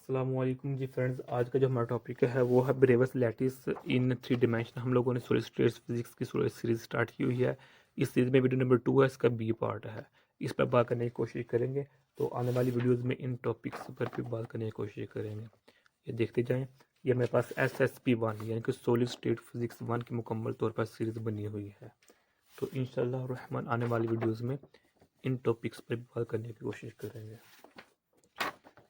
अस्सलामुअलैकुम जी फ्रेंड्स, आज का जो हमारा टॉपिक है वो है ब्रेवस लैटिस इन थ्री डिमेंशन। हम लोगों ने सॉलिड स्टेट फिजिक्स की सीरीज स्टार्ट की हुई है। इस सीरीज में वीडियो नंबर 2 है, इसका बी पार्ट है। इस पर बात करने की कोशिश करेंगे, तो आने वाली वीडियोस में इन टॉपिक्स पर भी बात करने की कोशिश करेंगे। ये देखते जाएं। ये मेरे पास SSP1 यानी कि सॉलिड स्टेट फिजिक्स 1 की मुकम्मल तौर पर सीरीज बनी हुई है। तो इंशाल्लाह रहमान आने वाली वीडियोज़ में इन टॉपिक्स पर बात करने की कोशिश करेंगे।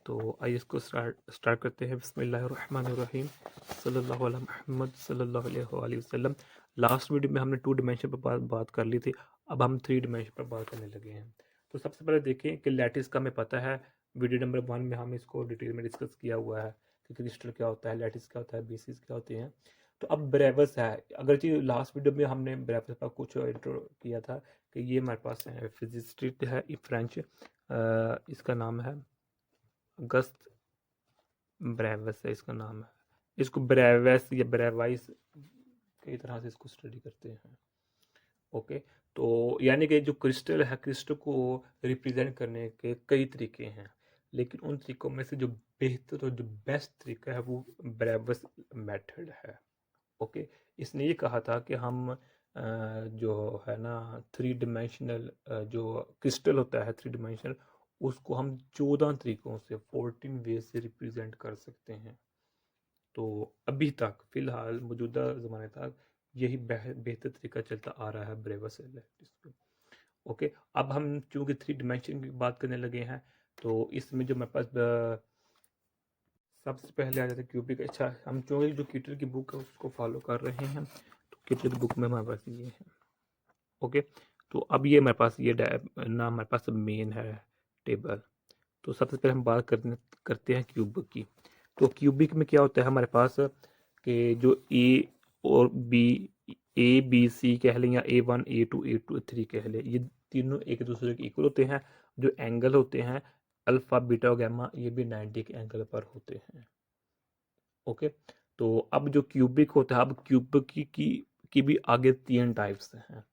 तो आइए इसको स्टार्ट करते हैं। बिस्मिल्लाहिर्रहमानिर्रहीम, सल्लल्लाहु अला मुहम्मद सल्लल्लाहु अलैहि वसल्लम। लास्ट वीडियो में हमने 2 डिमेंशन पर बात कर ली थी, अब हम 3 डिमेंशन पर बात करने लगे हैं। तो सबसे पहले देखें कि लैटिस का हमें पता है, वीडियो नंबर 1 में हम इसको डिटेल में डिस्कस किया हुआ है कि क्रिस्टल क्या होता है, लैटिस क्या होता है, बेसिस क्या होते हैं। तो अब ब्रेवस है, अगरचे लास्ट वीडियो में हमने ब्रेवस पर कुछ इंट्रो किया था कि ये हमारे पास है फिजिसिस्ट है फ्रेंच, इसका नाम है अगस्त ब्रेवस है इसका नाम है। इसको ब्रेवस या ब्रेवाइस कई तरह से इसको स्टडी करते हैं। ओके, तो यानी कि जो क्रिस्टल है, क्रिस्टल को रिप्रेजेंट करने के कई तरीके हैं, लेकिन उन तरीकों में से जो बेहतर और जो बेस्ट तरीका है वो ब्रेवस मेथड है। ओके, इसने ये कहा था कि हम जो है ना 3 डिमेंशनल जो क्रिस्टल होता है 3 डिमेंशनल, उसको हम 14 तरीकों से 14 वे से रिप्रेजेंट कर सकते हैं। तो अभी तक फिलहाल मौजूदा ज़माने तक यही बेहतर तरीका चलता आ रहा है ब्रेवस एनालिसिस पे। ओके, अब हम चूंकि 3 डिमेंशन की बात करने लगे हैं, तो इसमें जो मेरे पास सबसे पहले आ जाता है क्यूबिक। अच्छा, हम चूंकि जो क्यूटर की बुक है उसको फॉलो कर रहे हैं, तो क्यूटर की बुक में हमारे पास ये है। ओके, तो अब ये मेरे पास ये ना हमारे पास मेन है टेबल। तो सबसे पहले हम बात करते हैं क्यूबिक की। तो क्यूबिक में क्या होता है हमारे पास कि जो ए और बी, A B C कह लें या A1 A2 A2 A3 कह लें, ये तीनों एक दूसरे के इक्वल होते हैं। जो एंगल होते हैं अल्फा बीटा और गैमा, ये भी 90 के एंगल पर होते हैं। ओके, तो अब जो क्यूबिक होता है, अब क्यूबिक की भी आगे 3 टाइप्स हैं।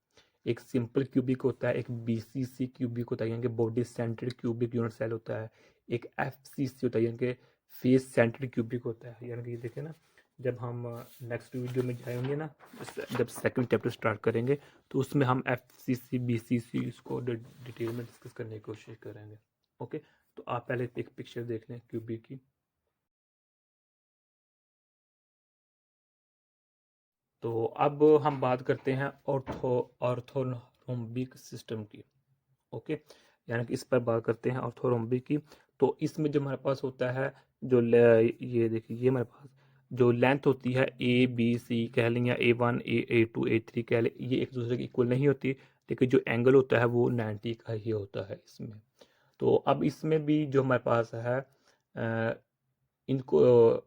एक सिंपल क्यूबिक होता है, एक BCC क्यूबिक होता है यानी कि body centred cubic unit cell होता है, एक FCC होता है यानी कि फेस सेंटर्ड क्यूबिक होता है। यानी कि ये देखें ना, जब हम नेक्स्ट वीडियो में जाएंगे ना, जब सेकंड चैप्टर स्टार्ट करेंगे, तो उसमें हम FCC BCC इसको डिटेल में डिस्कस करने की कोशिश करेंगे। ओके, तो आप पहले एक पिक्चर देख लें क्यूबिक की। तो अब हम बात करते हैं ऑर्थोरोम्बिक सिस्टम की। ओके, यानी कि इस पर बात करते हैं ऑर्थोरोम्बिक की। तो इसमें जो हमारे पास होता है, ये देखिए, ये हमारे पास जो लेंथ होती है ABC कह लें या A1 A2 A3 कह लें, ये एक दूसरे की इक्वल नहीं होती, लेकिन जो एंगल होता है वो 90 का ही होता है इसमें। तो अब इसमें भी जो हमारे पास है इनको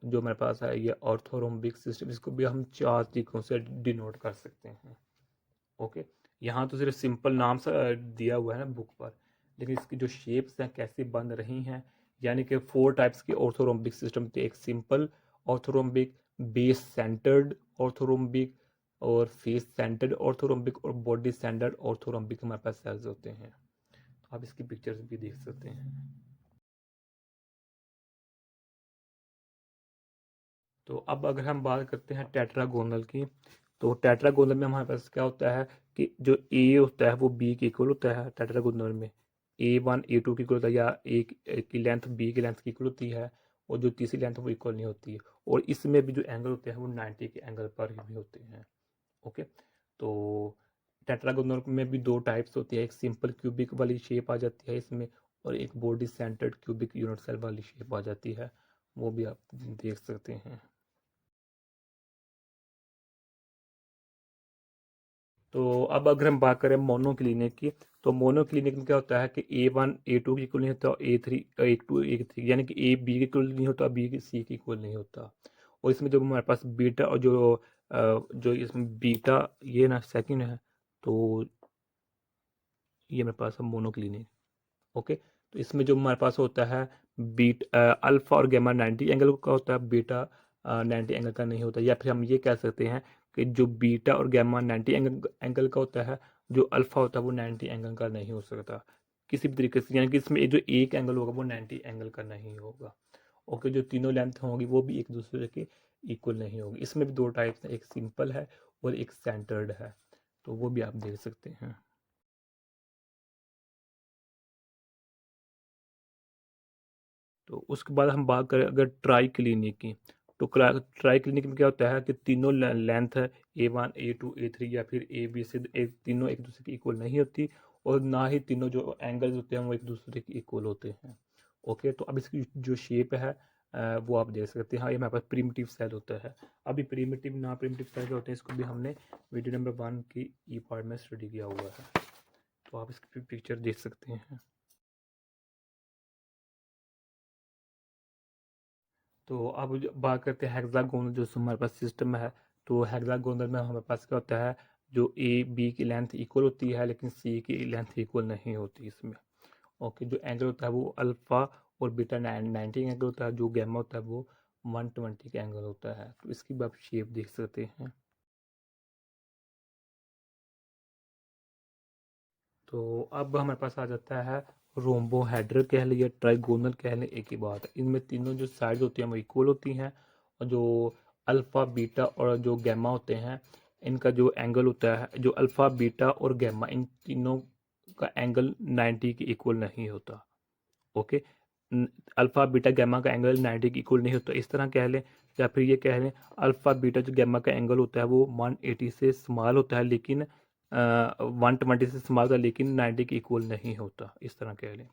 जो हमारे पास है ये ऑर्थोरोम्बिक सिस्टम, इसको भी हम 4 तरीकों से डिनोट कर सकते हैं। ओके, यहाँ तो सिर्फ सिंपल नाम सा दिया हुआ है ना बुक पर, लेकिन इसकी जो शेप्स हैं कैसे बन रही हैं, यानी कि 4 टाइप्स के ऑर्थोरोम्बिक सिस्टम थे। एक simple orthorhombic, base centred orthorhombic, और फेस सेंटर्ड ऑर्थोरोम्बिक, और बॉडी सेंटर्ड ऑर्थोरोम्बिक हमारे पास सेल्स होते हैं। आप इसकी पिक्चर्स भी देख सकते हैं। तो अब अगर हम बात करते हैं टेट्रागोनल की, तो टेट्रागोनल में हमारे पास क्या होता है कि जो ए होता है वो बी के इक्वल होता है टेट्रागोनल में। A1 A2 की इक्वल होता है, या ए की लेंथ बी की लेंथ की इक्वल होती है, और जो तीसरी लेंथ वो इक्वल नहीं होती है। और इसमें भी जो एंगल होते हैं वो 90 के एंगल पर ही होते हैं। ओके, तो टेट्रागोनल में भी 2 टाइप्स होती है, एक सिंपल क्यूबिक वाली शेप आ जाती है इसमें, और एक body centred cubic unit cell वाली शेप आ जाती है, वो भी आप देख सकते हैं। तो अब अगर हम बात करें मोनोक्लिनिक की, तो मोनोक्लिनिक में क्या होता है कि A1 A2 की इक्वल नहीं होता, A3 A2 A3 यानी कि A B की इक्वल नहीं होता, B की C की इक्वल नहीं होता। और इसमें जो हमारे पास बीटा और जो इसमें बीटा ये ना सेकंड है, तो ये मेरे पास है मोनोक्लिनिक। ओके, तो इसमें जो हमारे पास होता है अल्फा और गैमा 90 एंगल का होता है, बीटा 90 एंगल का नहीं होता। या फिर हम ये कह सकते हैं कि जो बीटा और गैमा 90 एंगल का होता है, जो अल्फा होता है वो 90 एंगल का नहीं हो सकता किसी भी तरीके से, यानी कि इसमें जो एक एंगल होगा वो 90 एंगल का नहीं होगा। ओके, जो तीनों लेंथ होंगी वो भी एक दूसरे के इक्वल नहीं होगी। इसमें भी दो टाइप्स हैं, एक सिंपल है और एक सेंटर्ड है, तो वो भी आप देख सकते हैं। तो उसके बाद हम बात करें अगर ट्राई क्लिनिक की, तो ट्राई क्लिनिक में क्या होता है कि तीनों लेंथ है A1 A2 A3 या फिर ए बी सी, एक तीनों एक दूसरे की इक्वल नहीं होती, और ना ही तीनों जो एंगल्स होते हैं वो एक दूसरे के इक्वल होते हैं। ओके, तो अब इसकी जो शेप है वो आप देख सकते हैं। हाँ, ये हमारे पास प्रिमिटिव सेल होता है। अभी प्रिमिटिव ना प्रिमिटिव सेल जो होते हैं इसको भी हमने वीडियो नंबर 1 की ई पार्ट में स्टडी किया हुआ है, तो आप इसकी पिक्चर देख सकते हैं। तो अब बात करते हैं हेक्सागोनल जो हमारे पास सिस्टम है। तो हेक्सागोनल में हमारे पास क्या होता है, जो ए बी की लेंथ इक्वल होती है लेकिन सी की लेंथ इक्वल नहीं होती इसमें। ओके, जो एंगल होता है वो अल्फ़ा और बीटा 90 एंगल होता है, जो गैमा होता है वो 120 का एंगल होता है। तो इसकी भी आप शेप देख सकते हैं। तो अब हमारे पास आ जाता है रोम्बोहेड्रल कह लिए, ट्राइगोनल कह लें, एक ही बात है। इनमें तीनों जो साइड होती हैं वो इक्वल होती हैं, और जो अल्फ़ा बीटा और जो गैमा होते हैं इनका जो एंगल होता है, जो अल्फ़ा बीटा और गैमा इन तीनों का एंगल 90 के इक्वल नहीं होता। ओके, अल्फ़ा बीटा गैमा का एंगल 90 के इक्वल नहीं होता, इस तरह कह लें। या फिर ये कह लें अल्फ़ा बीटा जो गैमा का एंगल होता है वो 180 से स्मॉल होता है, लेकिन 120 से स्मॉल होता है लेकिन 90 के इक्वल नहीं होता, इस तरह कह लें।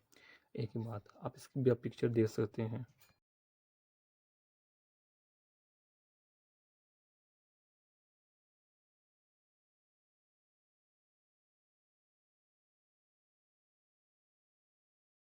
एक ही बात, आप इसकी भी आप पिक्चर देख सकते हैं।